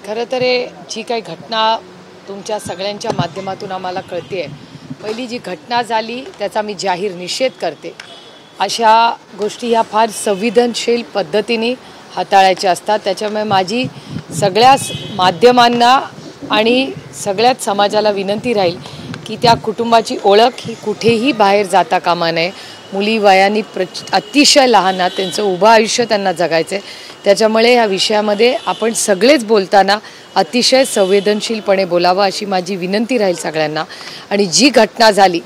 खरं तर जी काही घटना तुमच्या सगळ्यांच्या माध्यमातून आम्हाला कळते, पहिली जी घटना झाली त्याचा मी जाहीर निषेध करते। अशा गोष्टी ह्या फार संवेदनशील पद्धतीने हाताळायच्या असतात। त्याच्यामुळे माझी सगळ्या माध्यमांना आणि सगळ्याच समाजाला विनंती राहील की त्या कुटुंबाची ओळख ही कुठेही बाहेर जाता कामा नये। मुली वयाने अतिशय लहान आहेत, त्यांचं उभं आयुष्य त्यांना जगायचं आहे। त्याच्यामुळे या विषयामध्ये आपण सगळेच बोलताना अतिशय संवेदनशीलपणे बोलावं अशी माझी विनंती राहील सगळ्यांना। आणि जी घटना झाली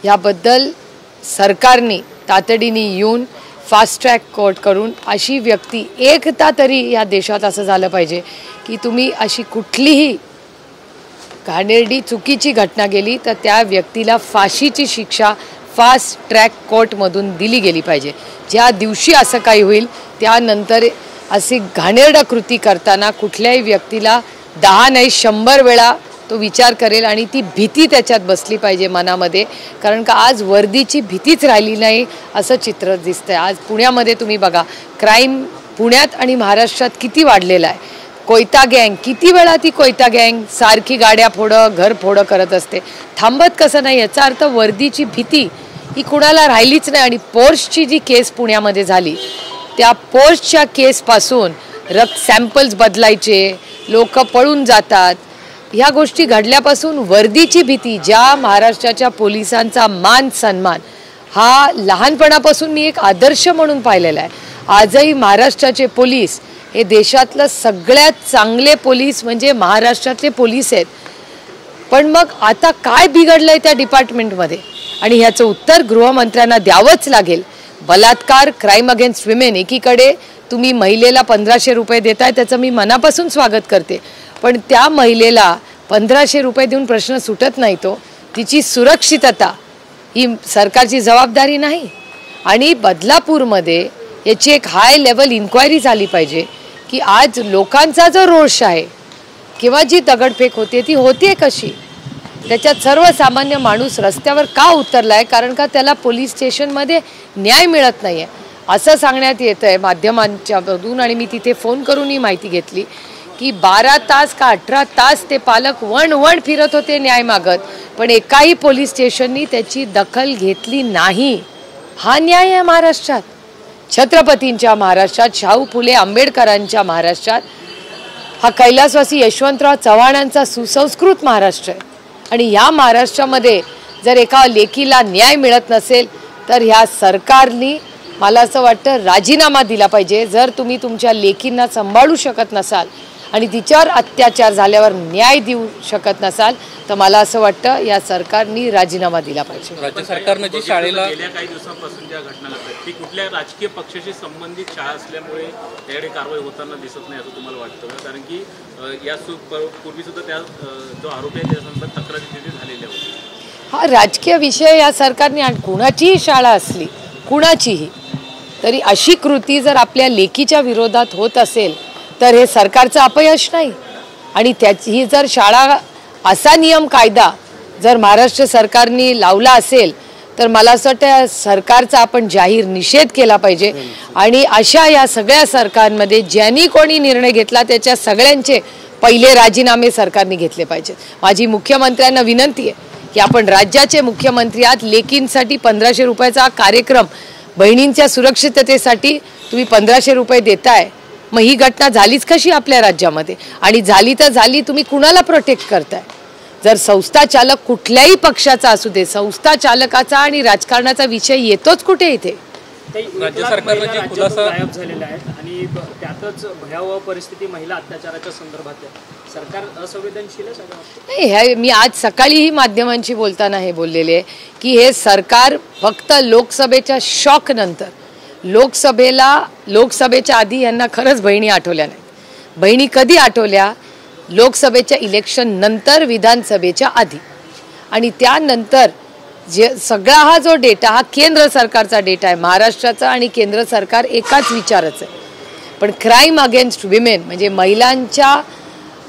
याबद्दल सरकारने तातडीने येऊन फास्ट ट्रॅक कोर्ट करून अशी व्यक्ती एकदा तरी या देशात असं झालं पाहिजे की तुम्ही अशी कुठलीही घाणेरडी चुकीची घटना गेली तर त्या व्यक्तीला फाशीची शिक्षा फास्ट ट्रॅक कोर्टमधून दिली गेली पाहिजे। ज्या दिवशी असं काही होईल त्यानंतर अशी घाणेरडा कृती करताना कुठल्याही व्यक्तीला 10 नाही 100 वेळा तो विचार करेल आणि ती भीती त्याच्यात बसली पाहिजे मनामध्ये। कारण का आज वर्दीची भीतीच राहिली नाही असं चित्र दिसतंय। आज पुण्यामध्ये तुम्ही बघा, क्राईम पुण्यात आणि महाराष्ट्रात किती वाढलेला आहे। कोयता गँग, किती वेळा ती कोयता गँग सारखी गाड्या फोडं घर फोडं करत असते, थांबत कसं नाही। याचा अर्थ वर्दीची भीती ही कुणाला राहिलीच नाही। आणि पोर्शची जी केस पुण्यामध्ये झाली, त्या पोर्शच्या केसपासून रक्त सॅम्पल्स बदलायचे, लोक पळून जातात, ह्या गोष्टी घडल्यापासून वर्दीची भीती, ज्या महाराष्ट्राच्या पोलिसांचा मान सन्मान हा लहानपणापासून मी एक आदर्श म्हणून पाहिलेला आहे। आजही महाराष्ट्राचे पोलीस हे देशातलं सगळ्यात चांगले पोलीस म्हणजे महाराष्ट्रातले पोलीस आहेत। पण मग आता काय बिघडलंय त्या डिपार्टमेंटमध्ये आणि ह्याचं उत्तर गृहमंत्र्यांना द्यावंच लागेल। बलात्कार, क्राईम अगेन्स्ट विमेन, एकीकडे तुम्ही महिलेला 1500 रुपये देताय, त्याचं मी मनापासून स्वागत करते। पण त्या महिलेला 1500 रुपये देऊन प्रश्न सुटत नाही, तो तिची सुरक्षितता ही सरकारची जबाबदारी नाही। आणि बदलापूरमध्ये याची एक हाय लेवल इन्क्वायरी झाली पाहिजे की आज लोकांचा जो रोष आहे किंवा जी दगडफेक होते ती होते कशी, त्याच्यात सर्वसामान्य माणूस रस्त्यावर का उतरलाय, कारण का त्याला पोलीस स्टेशनमध्ये न्याय मिळत नाही आहे असं सांगण्यात येतं आहे माध्यमांच्यामधून। आणि मी तिथे फोन करून ही माहिती घेतली की 12 तास का 18 तास ते पालक वण फिरत होते न्याय मागत, पण एकाही पोलीस स्टेशननी त्याची दखल घेतली नाही। हा न्याय आहे महाराष्ट्रात, छत्रपतींच्या महाराष्ट्रात, शाहू फुले आंबेडकरांच्या महाराष्ट्रात, हा कैलासवासी यशवंतराव चव्हाणांचा सुसंस्कृत महाराष्ट्र आहे। आणि या महाराष्ट्रामध्ये जर एका लेकीला न्याय मिळत नसेल तर ह्या सरकारने मला असं वाटतं राजीनामा दिला पाहिजे। जर तुम्ही तुमच्या लेकींना सांभाळू शकत नसाल आणि तिच्यावर अत्याचार झाल्यावर न्याय देऊ शकत नसाल तर मला असं वाटतं या सरकारने राजीनामा दिला पाहिजे। राज्य सरकारने जी शाळेला गेल्या काही दिवसांपासून ज्या घटना घडतात ती कुठल्या राजकीय पक्षाशी संबंधित शाळा असल्यामुळे त्याकडे कारवाई होताना दिसत नाही असं तुम्हाला वाटतं का? कारण की या पूर्वी सुद्धा त्या जो आरोपी आहे त्यासंदर्भात तक्रारी तिथे झालेल्या होत्या। हा राजकीय विषय या सरकारने, कुणाचीही शाळा असली कुणाचीही तरी अशी कृती जर आपल्या लेकीच्या विरोधात होत असेल तर हे सरकारचं अपयश नाही। आणि त्याची जर शाळा असा नियम कायदा जर महाराष्ट्र सरकारने लावला असेल तर मला असं वाटतं सरकारचा आपण जाहीर निषेध केला पाहिजे। आणि अशा या सगळ्या सरकारमध्ये ज्यांनी कोणी निर्णय घेतला त्याच्या सगळ्यांचे पहिले राजीनामे सरकारने घेतले पाहिजे। माझी मुख्यमंत्र्यांना विनंती आहे की आपण राज्याचे मुख्यमंत्री आहात, लेकींसाठी 1500 रुपयाचा कार्यक्रम, बहिणींच्या सुरक्षिततेसाठी तुम्ही 1500 रुपये देताय, मग ही घटना झालीच कशी आपल्या राज्यामध्ये? आणि झाली तर झाली, तुम्ही कुणाला प्रोटेक्ट करताय? जर संस्था चालक कुठल्याही पक्षाचा असू दे, संस्था चालकाचा आणि राजकारणाचा विषय येतोच कुठे इथे? राज्य सरकारने जे खुलासा गायब झालेले आहेत आणि त्यातच भयावह परिस्थिती महिला अत्याचाराच्या संदर्भात आहे, सरकार असंवेदनशील आहे? नाही, मी आज सकाळीही माध्यमांशी बोलताना हे बोललेले आहे की हे सरकार फक्त लोकसभेच्या शॉक नंतर, लोकसभेच्या आधी यांना खरंच बहिणी आठवल्या नाहीत। बहिणी कधी आठवल्या? लोकसभेच्या इलेक्शन नंतर, विधानसभेच्या आधी। आणि त्यानंतर जे सगळा हा जो डेटा हा केंद्र सरकारचा डेटा आहे, महाराष्ट्राचा आणि केंद्र सरकार एकाच विचाराचं आहे। पण क्राईम अगेन्स्ट विमेन म्हणजे महिलांच्या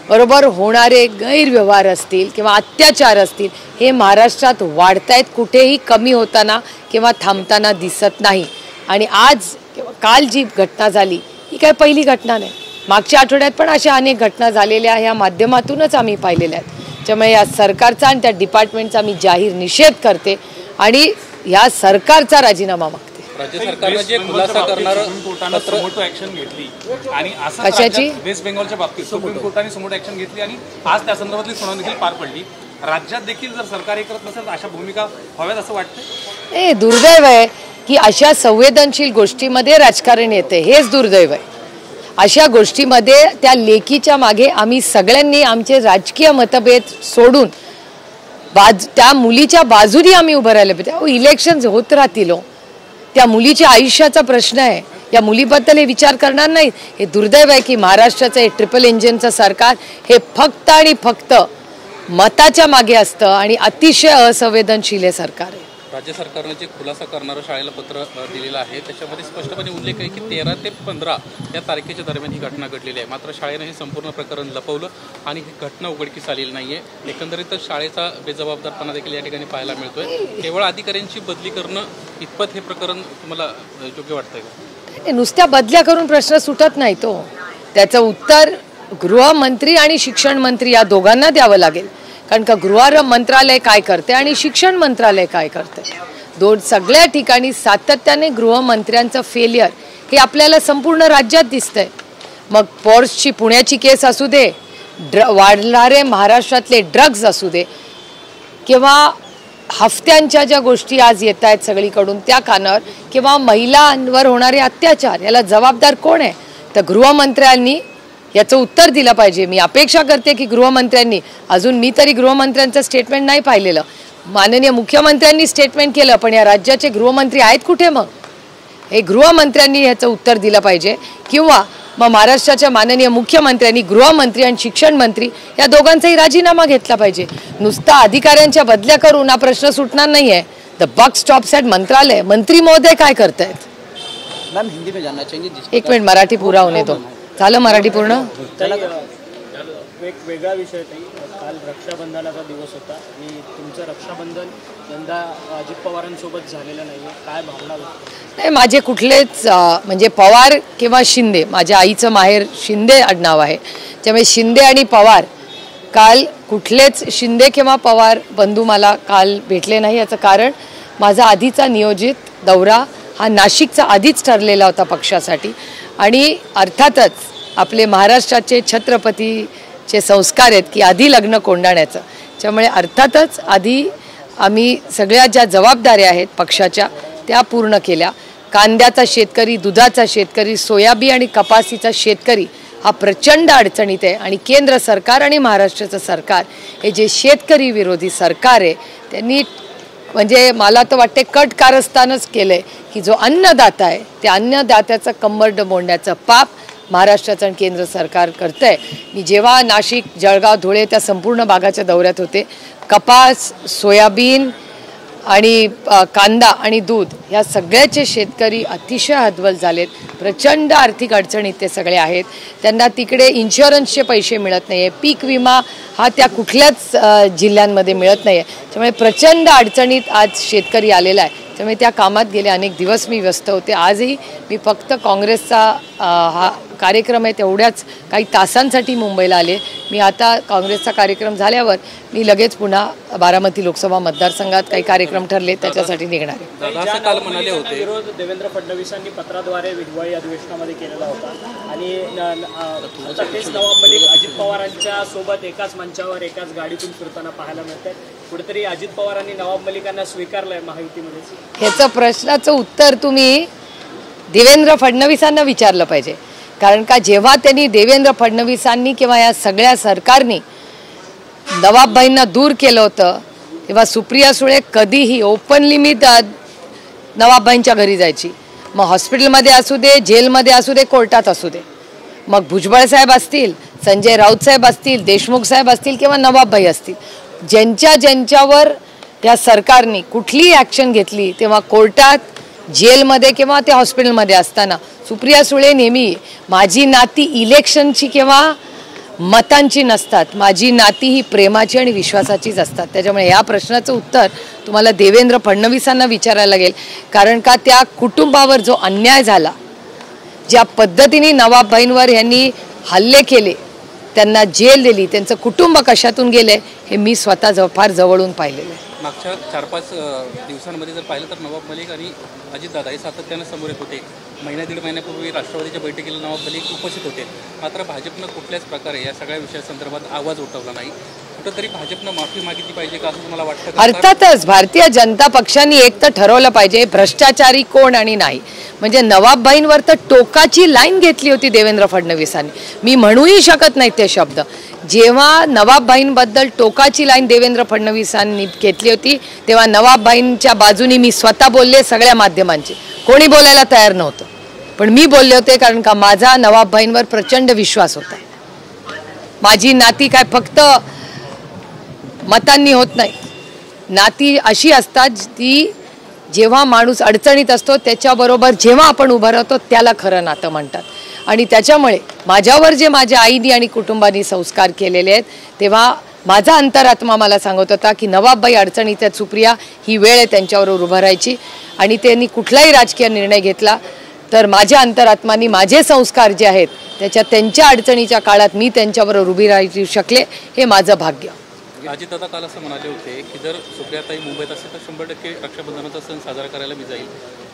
बरोबर होणारे गैरव्यवहार असतील किंवा अत्याचार असतील हे महाराष्ट्रात वाढतायत, कुठेही कमी होताना किंवा थांबताना दिसत नाही। आणि आज काल जी घटना झाली ही काय पहिली घटना नाही, मागच्या आठवड्यात पण अशा अनेक घटना झालेल्या ह्या माध्यमातूनच आम्ही पाहिलेल्या आहेत. त्यामुळे या सरकारचा आणि त्या डिपार्टमेंटचा मी जाहीर निषेध करते आणि या सरकारचा राजीनामा मागते. राज्य सरकारने जे खुलासा करणार सुमोटो ऍक्शन घेतली आणि असं कशाची? वेस्ट बेंगॉलच्या बाबतीत सुप्रीम कोर्टाने सुमोटो ऍक्शन घेतली आणि आज त्या संदर्भातली सुनावणी देखील पार पडली. राज्यात देखील जर सरकार हे करत नसेल तर अशा भूमिका व्हाव्यात असं वाटतं. हे दुर्दैव आहे की अशा संवेदनशील गोष्टीमध्ये राजकारण येते. हेच दुर्दैव आहे. अशा गोष्टीमध्ये त्या लेकीच्या मागे आम्ही सगळ्यांनी आमचे राजकीय मतभेद सोडून त्या मुलीच्या बाजूनी आम्ही उभं राहिलं पाहिजे. इलेक्शन्स होत राहतील. त्या मुलीच्या आयुष्याचा प्रश्न आहे. या मुलीबद्दल हे विचार करणार नाही. हे दुर्दैव आहे की महाराष्ट्राचं हे ट्रिपल इंजिनचं सरकार हे फक्त आणि फक्त मताच्या मागे असतं आणि अतिशय असंवेदनशील हे सरकार आहे. राज्य सरकारने जे खुलासा करणारं शाळेला पत्र दिलेलं आहे त्याच्यामध्ये स्पष्टपणे उल्लेख आहे की 13 ते 15 या तारखेच्या दरम्यान ही घटना घडलेली आहे. मात्र शाळेनं हे संपूर्ण प्रकरण लपवलं आणि ही घटना उघडकीस आलेली नाही आहे. एकंदरीतच शाळेचा बेजबाबदारपणा देखील या ठिकाणी पाहायला मिळतोय. केवळ अधिकाऱ्यांची बदली करणं इतपत हे प्रकरण तुम्हाला योग्य वाटतंय का? नुसत्या बदल्या करून प्रश्न सुटत नाही. तो त्याचं उत्तर गृहमंत्री आणि शिक्षण मंत्री या दोघांना द्यावं लागेल. कारण का गृह मंत्रालय काय करते आणि शिक्षण मंत्रालय काय करते. सगळ्या ठिकाणी सातत्याने गृहमंत्र्यांचं फेलियर हे आपल्याला संपूर्ण राज्यात दिसतंय. मग पॉर्सची पुण्याची केस असू दे, वाढणारे महाराष्ट्रातले ड्रग्ज असू दे किंवा हफ्त्यांच्या ज्या गोष्टी आज येत आहेत सगळीकडून त्या कानावर किंवा महिलांवर होणारे अत्याचार, याला जबाबदार कोण आहे? तर गृहमंत्र्यांनी याचं उत्तर दिलं पाहिजे. मी अपेक्षा करते की गृहमंत्र्यांनी, अजून मी तरी गृहमंत्र्यांचं स्टेटमेंट नाही पाहिलेलं, माननीय मुख्यमंत्र्यांनी स्टेटमेंट केलं, पण या राज्याचे गृहमंत्री आहेत कुठे? मग हे गृहमंत्र्यांनी ह्याचं उत्तर दिलं पाहिजे किंवा मग महाराष्ट्राच्या माननीय मुख्यमंत्र्यांनी गृहमंत्री आणि शिक्षण मंत्री या दोघांचाही राजीनामा घेतला पाहिजे. नुसता अधिकाऱ्यांच्या बदल्या करून हा प्रश्न सुटणार नाही आहे. द बक स्टॉप्स ॲट मंत्रालय. मंत्री महोदय काय करतायत? मॅम हिंदी में जानना चाहिए. एक मिनिट, मराठी पुरा होणे तो झालं. मराठी पूर्ण. एक वेगळा विषय ताई, काल रक्षाबंधनाचा दिवस होता आणि तुमचं रक्षाबंधन यंदा अजित पवारांसोबत झालेलं नाही आहे. काय भावना? नाही, माझे कुठलेच म्हणजे पवार किंवा शिंदे, माझ्या आईचं माहेर शिंदे आडनाव आहे, त्यामुळे शिंदे आणि पवार काल कुठलेच शिंदे किंवा पवार बंधू मला काल भेटले नाही. याचं कारण माझा आधीचा नियोजित दौरा हा नाशिकचा आधीच ठरलेला होता पक्षासाठी आणि अर्थातच आपले महाराष्ट्राचे छत्रपतीचे संस्कार आहेत की आधी लग्न कोंडाण्याचं. त्यामुळे अर्थातच आधी आम्ही सगळ्या ज्या जबाबदाऱ्या आहेत पक्षाच्या त्या पूर्ण केल्या. कांद्याचा शेतकरी, दुधाचा शेतकरी, सोयाबीन आणि कपासीचा शेतकरी हा प्रचंड अडचणीत आहे आणि केंद्र सरकार आणि महाराष्ट्राचं सरकार हे जे शेतकरी विरोधी सरकार आहे त्यांनी म्हणजे मला तर वाटते कट कारस्थानच केलं आहे की जो अन्नदाता आहे त्या अन्नदात्याचं कंबरड मोडण्याचं पाप महाराष्ट्राचं आणि केंद्र सरकार करतं आहे. मी जेव्हा नाशिक, जळगाव, धुळे त्या संपूर्ण भागाच्या दौऱ्यात होते, कपास, सोयाबीन आणि कांदा आणि दूध या सगळ्याचे शेतकरी अतिशय हतबल झालेत. प्रचंड आर्थिक अडचणीत ते सगळे आहेत. त्यांना तिकडे इन्शुरन्सचे पैसे मिळत नाही आहे, पीक विमा हा त्या कुठल्याच जिल्ह्यांमध्ये मिळत नाही आहे. त्यामुळे प्रचंड अडचणीत आज शेतकरी आलेला आहे. त्यामुळे त्या कामात गेले अनेक दिवस मी व्यस्त होते. आजही मी फक्त काँग्रेसचा हा कार्यक्रम आहे तेवढ्याच काही तासांसाठी मुंबईला आले. मी आता काँग्रेसचा कार्यक्रम झाल्यावर मी लगेच पुन्हा बारामती लोकसभा मतदारसंघात काही कार्यक्रम ठरले त्याच्यासाठी निघणार आहे. काल म्हणाले होते विरोध देवेंद्र फडणवीसांनी पत्राद्वारे हिवाळी अधिवेशनामध्ये केलेला होता आणि तेच नवाब मलिक अजित पवारांच्या सोबत एकाच मंचावर एकाच गाडीतून फिरताना पाहायला मिळतात. कुठेतरी अजित पवारांनी नवाब मलिकांना स्वीकारलंय महायुतीमध्ये. ह्याचं प्रश्नाचं उत्तर तुम्ही देवेंद्र फडणवीसांना विचारलं पाहिजे. कारण का जेव्हा त्यांनी देवेंद्र फडणवीसांनी किंवा या सगळ्या सरकारनी नवाबभाईंना दूर केलं होतं तेव्हा सुप्रिया सुळे कधीही ओपनली मी नवाबभाईंच्या घरी जायची. मग हॉस्पिटलमध्ये असू दे, जेलमध्ये असू दे, कोर्टात असू दे. मग भुजबळ साहेब असतील, संजय राऊत साहेब असतील, देशमुख साहेब असतील किंवा नवाबभाई असतील, ज्यांच्यावर या सरकारने कुठलीही ॲक्शन घेतली तेव्हा कोर्टात, जेलमध्ये किंवा ते हॉस्पिटलमध्ये असताना सुप्रिया सुळे नेहमी माझी नाती इलेक्शनची किंवा मतांची नसतात, माझी नाती ही प्रेमाची आणि विश्वासाचीच असतात. त्याच्यामुळे या प्रश्नाचं उत्तर तुम्हाला देवेंद्र फडणवीसांना विचारायला लागेल. कारण का त्या कुटुंबावर जो अन्याय झाला, ज्या पद्धतीने नवाबभाईंवर यांनी हल्ले केले, त्यांना जेल दिली, त्यांचं कुटुंब कशातून गेले हे मी स्वतः फार जवळून पाहिलेलं आहे. मागच्या 4-5 दिवसांमध्ये जर पाहिलं तर नवाब मलिक आणि अजितदादा हे सातत्यानं समोर येत होते. दीड महिन्यापूर्वी राष्ट्रवादीच्या बैठकीला नवाब मलिक उपस्थित होते. मात्र भाजपनं कुठल्याच प्रकारे या सगळ्या विषयासंदर्भात आवाज उठवला नाही. कुठंतरी भाजपनं माफी मागितली पाहिजे का असं तुम्हाला वाटतं? अर्थातच भारतीय जनता पक्षाने एक तर ठरवलं पाहिजे भ्रष्टाचारी कोण आणि नाही. म्हणजे नवाबबाईंवर तर टोकाची लाईन घेतली होती देवेंद्र फडणवीसांनी. मी म्हणूही शकत नाही ते शब्द. जेव्हा नवाबबाईंबद्दल टोकाची लाईन देवेंद्र फडणवीसांनी घेतली होती तेव्हा नवाबबाईंच्या बाजूनी मी स्वतः बोलले. सगळ्या माध्यमांची कोणी बोलायला तयार नव्हतं, पण मी बोलले होते कारण का माझा नवाबबाईंवर प्रचंड विश्वास होता. माझी नाती काय फक्त मतांनी होत नाही. नाती अशी असतात ती जेव्हा माणूस अडचणीत असतो त्याच्याबरोबर जेव्हा आपण उभं राहतो त्याला खरं नातं म्हणतात. आणि त्याच्यामुळे माझ्यावर जे माझ्या आईनी आणि कुटुंबानी संस्कार केलेले आहेत तेव्हा माझा अंतरात्मा मला सांगत होता की नवाबबाई अडचणीत आहेत सुप्रिया, ही वेळ आहे त्यांच्याबरोबर उभं राहायची. आणि त्यांनी कुठलाही राजकीय निर्णय घेतला तर माझ्या अंतरात्मानी माझे संस्कार जे आहेत त्याच्या त्यांच्या अडचणीच्या काळात मी त्यांच्याबरोबर उभी राहू शकले, हे माझं भाग्य. अजितदादा काल असं म्हणाले होते की जर सुप्रियाताई मुंबईत असेल तर 100% रक्षाबंधनाचा सण साजरा करायला मी जाईल.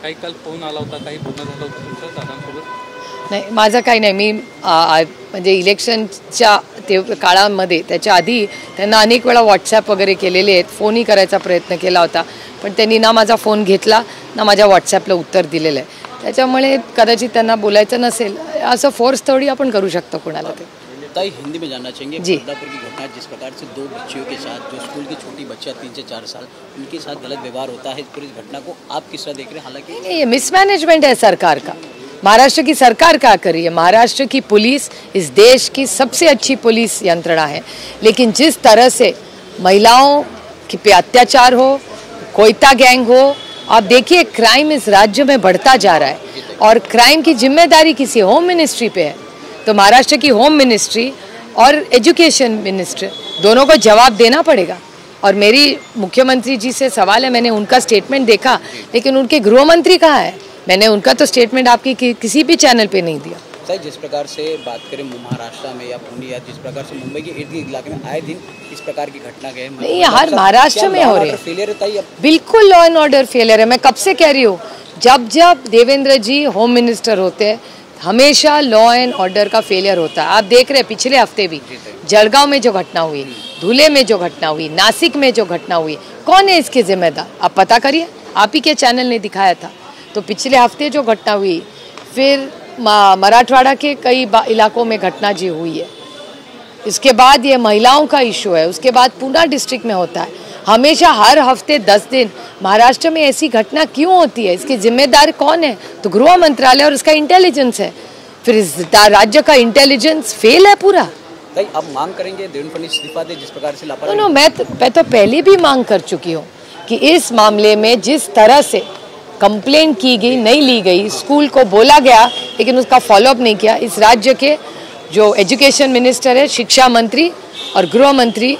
काही काल फोन आला होता, काही बोलणं झालं होतं तुमचं दादांसोबत? नाही, माझं काही नाही. मी म्हणजे इलेक्शनच्या ते काळामध्ये त्याच्या आधी त्यांना अनेक वेळा व्हॉट्सॲप वगैरे केलेले आहेत, फोनही करायचा प्रयत्न केला होता, पण त्यांनी ना माझा फोन घेतला ना माझ्या व्हॉट्सॲपला उत्तर दिलेलं आहे. त्याच्यामुळे कदाचित त्यांना बोलायचं नसेल. असं फोर्स थोडी आपण करू शकतो कुणाला ते. ताई हिंदी में जानना चाहेंगे जी। बदलापुर की घटना, जिस प्रकार से 2 बच्चियों के साथ, जो स्कूल की छोटी बच्चियां 3 से 4 साल, उनके साथ गलत व्यवहार होता है, पूरी घटना को आप किस तरह देख रहे हैं? हालांकि नहीं, ये मिसमैनेजमेंट है सरकार का. महाराष्ट्र की सरकार क्या कर रही है? महाराष्ट्र की पुलिस इस देश की सबसे अच्छी पुलिस यंत्रणा है, लेकिन जिस तरह से महिलाओं पे अत्याचार हो, कोयता गैंग हो, आप देखिए क्राइम इस राज्य में बढ़ता जा रहा है और क्राइम की जिम्मेदारी किसी होम मिनिस्ट्री पे है. तो महाराष्ट्र की होम मिनिस्ट्री और एजुकेशन मिनिस्टर दोनों को जवाब देना पड़ेगा. और मेरी मुख्यमंत्री जी से सवाल है, मैंने उनका स्टेटमेंट देखा लेकिन उनके गृह मंत्री कहाँ है? मैंने उनका तो स्टेटमेंट आपकी किसी भी चैनल पे नहीं दिया. सर, जिस प्रकार से बात करें महाराष्ट्र में या पुणे या जिस प्रकार से मुंबई के इर्द गिर्द इलाके में आए दिन इस प्रकार की घटना गए, नहीं, हर महाराष्ट्र में हो रहे हैं. फेलियर है ताई? बिल्कुल लॉ एंड ऑर्डर फेलियर है. मैं कब से कह रही हूँ, जब जब देवेंद्र जी होम मिनिस्टर होते हैं हमेशा लॉ एंड ऑर्डर का फेलियर होता है. आप देख रहे हैं पिछले हफ्ते भी जलगांव में जो घटना हुई, धुले में जो घटना हुई, नासिक में जो घटना हुई, कौन है इसके जिम्मेदार? आप पता करिए. आप ही के चैनल ने दिखाया था. तो पिछले हफ्ते जो घटना हुई, फिर मराठवाड़ा के कई इलाकों में घटना जी हुई है, इसके बाद ये महिलाओं का इशू है, उसके बाद पूना डिस्ट्रिक्ट में होता है. हमेशा हर हफ्ते 10 दिन महाराष्ट्र में ऐसी घटना क्यों होती है? इसकी जिम्मेदार कौन है? तो गृह मंत्रालय और उसका इंटेलिजेंस है. फिर इस राज्य का इंटेलिजेंस फेल है पूरा. ताई, अब मांग करेंगे देवेंद्र फडणवीस इस्तीफा दे, जिस प्रकार से लापरवाही? नो, मैं तो पहले भी मांग कर चुकी हूँ कि इस मामले में जिस तरह से कंप्लेन की गई, नहीं ली गई, स्कूल को बोला गया लेकिन उसका फॉलोअप नहीं किया. इस राज्य के जो एजुकेशन मिनिस्टर है, शिक्षा मंत्री और गृह मंत्री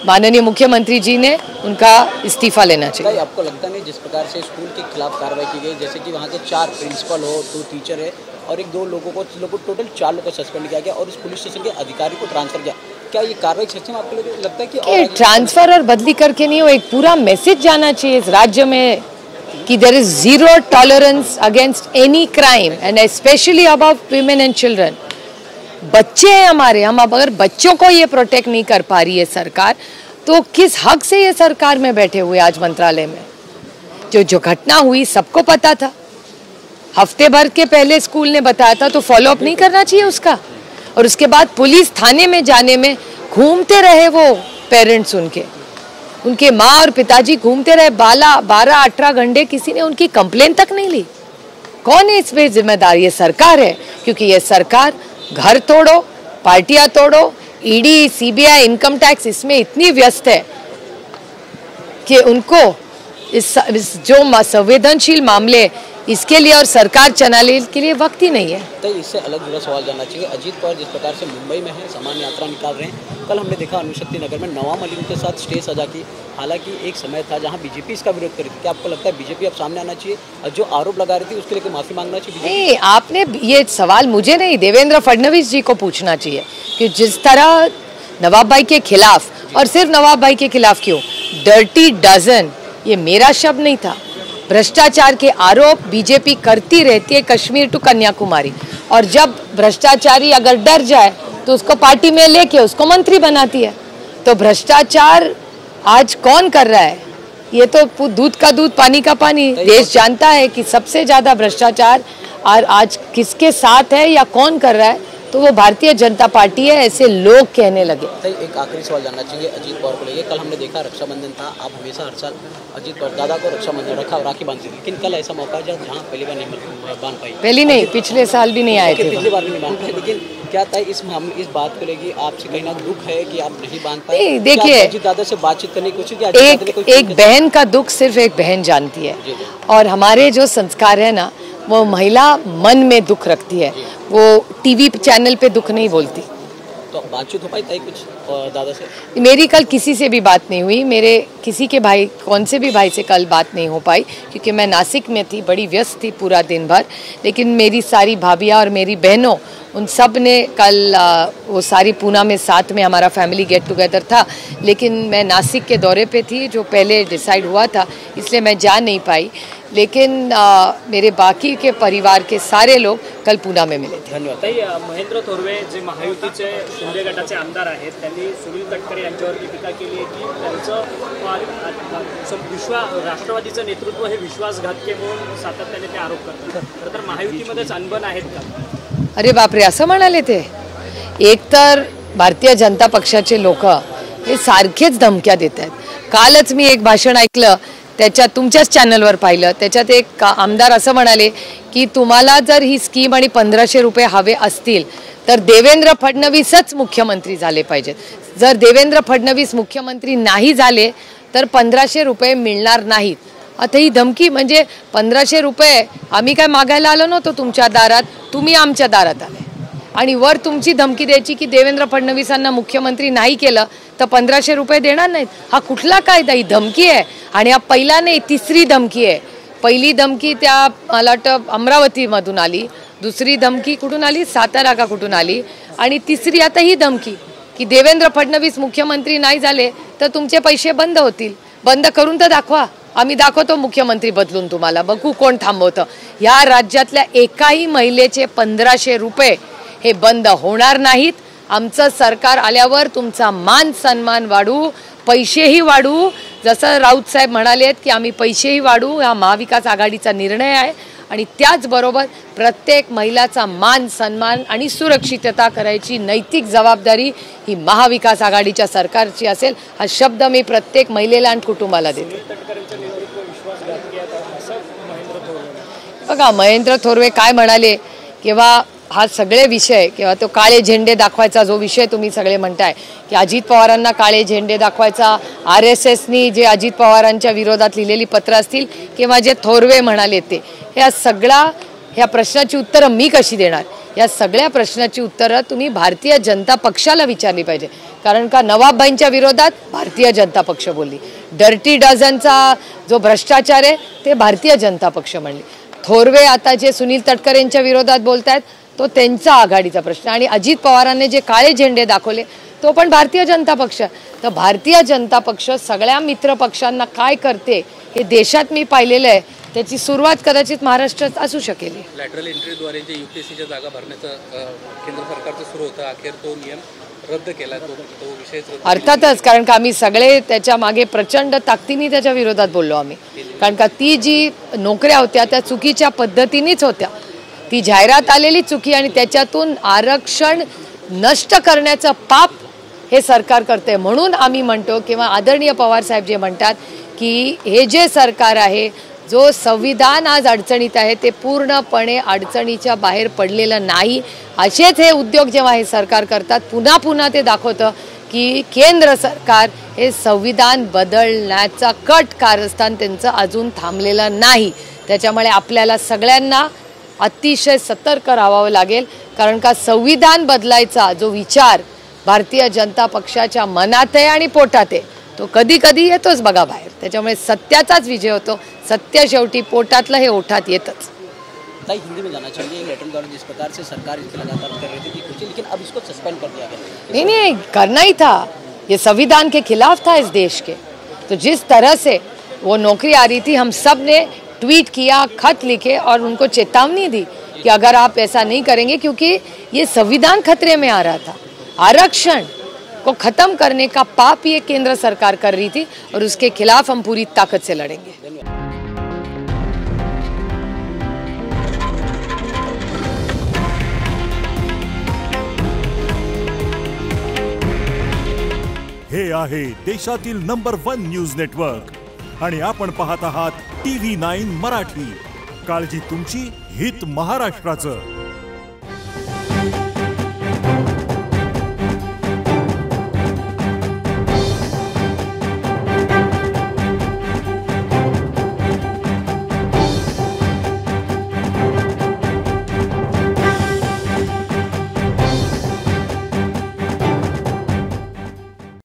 माननीय मुख्यमंत्री जी ने उनका इस्तीफा लेना चाहिए. आपको लगता नहीं जिस प्रकार से स्कूल के खिलाफ कार्रवाई की गई, जैसे कि वहाँ के 4 प्रिंसिपल हो, 2 टीचर है और 1-2 लोगों को टोटल 4 लोगों को सस्पेंड किया गया और उस पुलिस स्टेशन के अधिकारी को ट्रांसफर किया, क्या ये कार्रवाई सच में आपको लगता है कि ट्रांसफर और बदली करके नहीं हो, एक पूरा मैसेज जाना चाहिए इस राज्य में कि there is 0 tolerance against any crime and specially about women and children. बच्चे हैं हमारे, हम अगर बच्चों को ये प्रोटेक्ट नहीं कर पा रही है सरकार, तो किस हक से ये सरकार में बैठे हुए आज मंत्रालय में? जो घटना हुई सबको पता था, हफ्ते भर के पहले स्कूल ने बताया था, तो फॉलोअप नहीं करना चाहिए उसका? और उसके बाद पुलिस थाने में जाने में घूमते रहे वो पेरेंट्स, उनके माँ और पिताजी घूमते रहे 12-18 घंटे, किसी ने उनकी कंप्लेन तक नहीं ली. कौन है इसमें जिम्मेदार? ये सरकार है, क्योंकि ये सरकार घर तोड़ो, पार्टियां तोड़ो, ईडी, सीबीआई, इनकम टैक्स इसमें इतनी व्यस्त है कि उनको इस जो संवेदनशील मामले इसके लिए और सरकार चलाने के लिए वक्त ही नहीं है। तो इससे अलग जुड़ा सवाल जानना चाहिए, अजीत पवार जिस प्रकार से मुंबई में है, समान यात्रा निकाल रहे हैं, कल हमने देखा अणुशक्ति नगर में नवाब मलिक के साथ स्टेज सजा की। हालांकि एक समय था जहां बीजेपी इसका विरोध कर रही थी, क्या आपको लगता है बीजेपी अब सामने आना चाहिए और जो आरोप लगा रही थी उसके लिए माफी मांगना चाहिए? नहीं, आपने ये सवाल मुझे नहीं, देवेंद्र फडणवीस जी को पूछना चाहिए कि जिस तरह नवाब भाई के खिलाफ, और सिर्फ नवाब भाई के खिलाफ क्यों, डर्टी डजन, ये मेरा शब्द नहीं था, भ्रष्टाचार के आरोप बीजेपी करती रहती है कश्मीर टू कन्याकुमारी, और जब भ्रष्टाचारी अगर डर जाए तो उसको पार्टी में लेके उसको मंत्री बनाती है। तो भ्रष्टाचार आज कौन कर रहा है? ये तो दूध का दूध पानी का पानी। देश जानता है कि सबसे ज्यादा भ्रष्टाचार आज किसके साथ है या कौन कर रहा है, तो वो भारतीय जनता पार्टी है, ऐसे लोग कहने लगे। एक आखिरी सवाल जानना चाहिए अजीत पवार को लेकर, कल हमने देखा रक्षाबंधन था, आप हमेशा हर साल अजीत पवार दादा को रक्षाबंधन राखी बांधती थी, लेकिन कल ऐसा मौका जहाँ पहली बार नहीं बांध पाई। पहली नहीं, पिछले साल भी नहीं आए थे, पिछली बार भी नहीं बांध पाए, लेकिन क्या था इस मामले, इस बात को लेकर आपसे कहीं ना दुख है कि आप नहीं बांध पाए? देखिए, अजीत दादा से बातचीत करने की कोशिश, एक बहन का दुख सिर्फ एक बहन जानती है, और हमारे जो संस्कार है ना, वो महिला मन में दुख रखती है, वो टीवी चैनल पे दुख नहीं बोलती। तो बातचीत हो पाई था कुछ दादा से? मेरी कल किसी से भी बात नहीं हुई, मेरे किसी के भाई, कौन से भी भाई से कल बात नहीं हो पाई, क्योंकि मैं नासिक में थी, बड़ी व्यस्त थी पूरा दिन भर। लेकिन मेरी सारी भाभियाँ और मेरी बहनों, उन सब ने कल वो सारी पूना में साथ में हमारा फैमिली गेट टुगेदर था, लेकिन मैं नासिक के दौरे पे थी जो पहले डिसाइड हुआ था, इसलिए मैं जा नहीं पाई। लेकिन मेरे बाकी के परिवार के सारे लोग कल पूना में मिले थे। धन्यवाद। महेंद्र थोरवे जे महायुतीचे शिंदे गटाचे आमदार आहेत, त्यांनी सुनील तटकरे यांच्यावरती टीका केली आहे की त्यांचं राष्ट्रवादीचं नेतृत्व हे विश्वासघातके म्हणून सातत्याने ते आरोप करतात। खरं तर महायुतीमध्येच अनबन आहेत का? अरे बापरे, असं म्हणाले ते? एक तर भारतीय जनता पक्षाचे लोक हे सारखेच धमक्या देत आहेत। कालच मी एक भाषण ऐकलं, त्याच्यात तुमच्याच चॅनलवर पाहिलं, त्याच्यात एक आमदार असं म्हणाले की तुम्हाला जर ही स्कीम आणि 1500 रुपये हवे असतील तर देवेंद्र फडणवीसच मुख्यमंत्री झाले पाहिजेत, जर देवेंद्र फडणवीस मुख्यमंत्री नाही झाले तर 1500 रुपये मिळणार नाहीत। आता ही धमकी म्हणजे 1500 रुपये आम्ही काय मागायला आलो नव्हतो तुमच्या दारात, तुम्ही आमच्या दारात आले, आणि वर तुमची धमकी द्यायची की देवेंद्र फडणवीसांना मुख्यमंत्री नाही केलं तर 1500 रुपये देणार नाहीत। हा कुठला कायदा? ही धमकी आहे, आणि हा पहिला नाही, तिसरी धमकी आहे। पहिली धमकी त्या मला वाटतं अमरावतीमधून आली, दुसरी धमकी कुठून आली, सातारा का कुठून आली, आणि तिसरी आता ही धमकी की देवेंद्र फडणवीस मुख्यमंत्री नाही झाले तर तुमचे पैसे बंद होतील। बंद करून तर दाखवा, आम्ही दाखवतो मुख्यमंत्री बदलून तुम्हाला, बघू कोण थांबवतं। या राज्यातल्या एकाही महिलेचे 1500 रुपये हे बंद होणार नाहीत। आमचं सरकार आल्यावर तुमचा मान सन्मान वाढू, पैसेही वाढू, जसं राऊत साहेब म्हणाले की आम्ही पैसेही वाढू, हा महाविकास आघाडीचा निर्णय आहे, आणि त्याचबरोबर प्रत्येक महिलाचा मान सन्मान आणि सुरक्षितता करायची नैतिक जबाबदारी ही महाविकास आघाडीच्या सरकारची असेल, हा शब्द मी प्रत्येक महिलेला आणि कुटुंबाला देते। बघा, महेंद्र थोरवे काय म्हणाले, किंवा हा सगळे विषय, किंवा तो काळे झेंडे दाखवायचा जो विषय तुम्ही सगळे म्हणताय की अजित पवारांना काळे झेंडे दाखवायचा, RSSनी जे अजित पवारांच्या विरोधात लिहिलेली पत्र असतील किंवा जे थोरवे म्हणाले ते, ह्या प्रश्नाची उत्तरं मी कशी देणार? या सगळ्या प्रश्नाची उत्तरं तुम्ही भारतीय जनता पक्षाला विचारली पाहिजे, कारण का नवाबभाईंच्या विरोधात भारतीय जनता पक्ष बोलली, डर्टी डझनचा जो भ्रष्टाचार आहे ते भारतीय जनता पक्ष म्हणली, थोरवे आता जे सुनील तटकरेंच्या विरोधात बोलतायत तो त्यांचा आघाडीचा प्रश्न, आणि अजित पवारांनी जे काळे झेंडे दाखवले तो पण भारतीय जनता पक्ष। तर भारतीय जनता पक्ष सगळ्या मित्र पक्षांना काय करते हे देशात मी पाहिलेलं आहे, त्याची सुरुवात कदाचित महाराष्ट्रात असू शकेल। लॅटरल एंट्रीद्वारे जे UPSCच्या जागा भरण्याचं केंद्र सरकारचं सुरू होतं, अखेर तो नियम रद्द केला, तो विषय अर्थातच, कारण का आम्ही सगळे त्याच्या मागे प्रचंड ताकदीने त्याच्या विरोधात बोललो आम्ही, कारण का ती जी नोकऱ्या होत्या त्या चुकीच्या पद्धतीनेच होत्या, ती जाहिरात आलेली चुकी, आणि त्याच्यातून आरक्षण नष्ट करण्याचं पाप हे सरकार करते। म्हणून आम्ही म्हणतो किंवा आदरणीय पवार साहेब जे म्हणतात की हे जे सरकार आहे, जो संविधान आज अडचणीत आहे ते पूर्णपणे अडचणीच्या बाहेर पडलेलं नाही। असेच हे उद्योग जेव्हा हे सरकार करतात, पुन्हा पुन्हा ते दाखवतं की केंद्र सरकार हे संविधान बदलण्याचा कट कारस्थान त्यांचं अजून थांबलेलं नाही। त्याच्यामुळे आपल्याला सगळ्यांना अतिशय सतर्क राहावं लागेल, कारण का संविधान बदलायचा जो विचार भारतीय जनता पक्षाच्या मनात आहे आणि पोटात आहे तो कधी कधी येतोच बघा बाहेर. त्याच्यामुळे सत्याचाच विजय होतो. सत्य शेवटी पोटातलं हे ओठात येतच. ताई, हिंदी में जाना चाहिए लेटर द्वारा जिस प्रकार से सरकार इसको लगातार कर रही थी कुछ, लेकिन अब इसको सस्पेंड कर दिया गया. नहीं, करना ही था. ये संविधान के खिलाफ था इस देश के. तो जिस तरह से वो नौकरी आ रही थी, हम सब ने ट्वीट किया, खत लिखे और उनको चेतावनी दी कि अगर आप ऐसा नहीं करेंगे, क्योंकि ये संविधान खतरे में आ रहा था. आरक्षण को खत्म करने का पाप ये केंद्र सरकार कर रही थी और उसके खिलाफ हम पूरी ताकत से लड़ेंगे. हे आहे देशातील नंबर 1 न्यूज नेटवर्क आणि आपण पाहत आहात TV9 मराठी. काळजी तुमची, हित महाराष्ट्राचं.